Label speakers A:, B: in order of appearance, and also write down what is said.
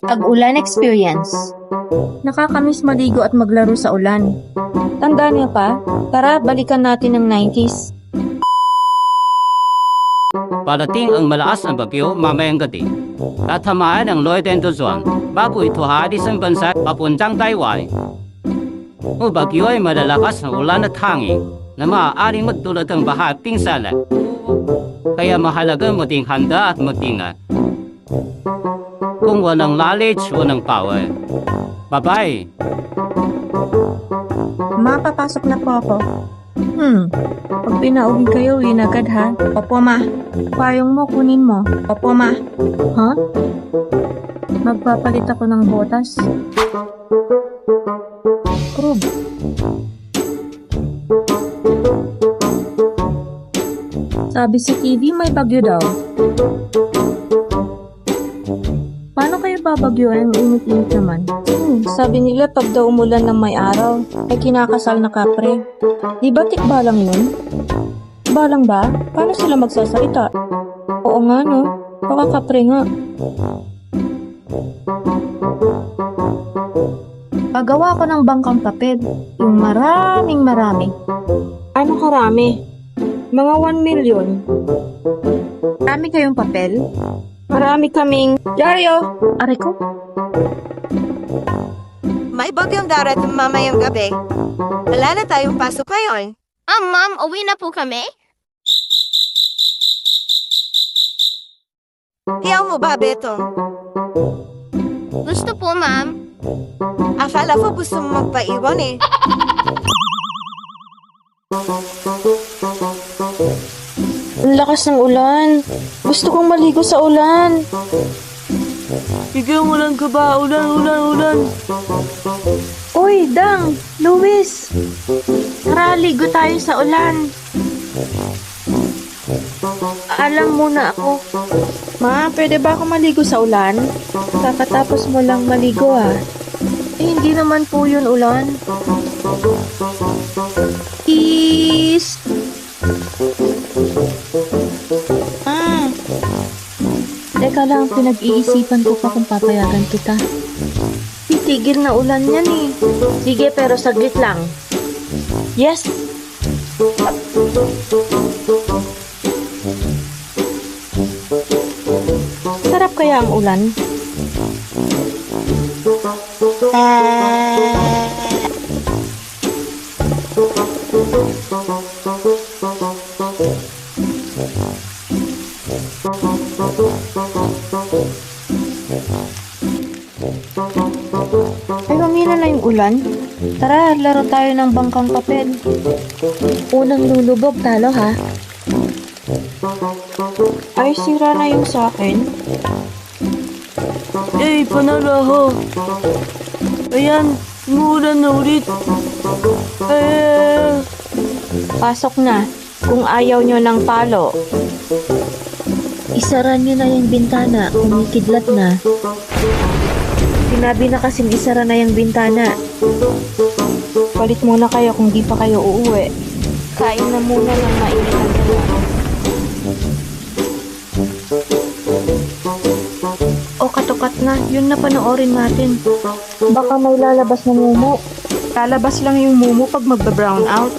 A: Pag-ulan experience. Nakakamiss maligo at maglaro sa ulan. Tandaan niyo pa? Tara, balikan natin ang 90s.
B: Parating ang malakas na bagyo mamayang gabi. Tatamaan ang Northern Luzon bago ito halis ang bansa papuntang Taiwan. Ang bagyo ay malalakas na ulan at hangin na maaaring magdulot ng baha at pinsala. Kaya mahalagang maging handa at mag-ingat. Kung walang knowledge, walang power. Bye-bye!
A: Ma, papasok na po ako. Pag pinauwi kayo, win agad ha. Opo, ma. Payong mo, kunin mo. Opo, ma. Ha? Magpapalit ako ng botas. Krub. Sabi sa TV, may bagyo daw. Paano kayo babagyoan? Ang init-init naman. Sabi nila pag daw umulan ng may araw, ay kinakasal na kapre. Di ba tikbalang yun? Balang ba? Paano sila magsasalita? Oo nga no, baka kapre nga. Pagawa ko ng bangkang papel, yung maraming. Ano karami? Mga 1 million. Marami kayong papel? Marami kaming... Dario! Aray ko?
C: May bagyong darating mamayang gabi. Wala na tayong pasok ngayon.
D: Ma'am, uwi na po kami?
C: Hiyaw mo ba, Betong?
D: Gusto po, ma'am.
C: Akala ko gusto mo magpaiwan eh.
A: Ang lakas ng ulan. Gusto kong maligo sa ulan.
E: Ikaw ulan ka ba? Ulan.
A: Uy, Dang! Luis! Tara, ligo tayo sa ulan. Alam muna ako. Ma, pwede ba ako maligo sa ulan? Kakatapos mo lang maligo hindi naman po yun ulan. Is... Teka lang, pinag-iisipan ko pa kung papayagan kita. Titigil na ulan yan eh. Sige, pero saglit lang. Yes! Sarap kaya ang ulan? Ay, humina na yung ulan. Tara, laro tayo ng bangkang papel. Unang lulubog, talo ha. Ay, sira na yung sa akin.
E: Panalo ako. Ayan, umuulan na ulit.
A: Pasok na. Kung ayaw nyo ng palo. Isara nyo na yung bintana kung may kidlat na. Sinabi na kasing isara na yung bintana. Palit muna kayo kung di pa kayo uuwi. Kain na muna ng mainit na dala. O katukat na, yun na panoorin natin. Baka may lalabas na mumu. Lalabas lang yung mumu pag magba-brown out.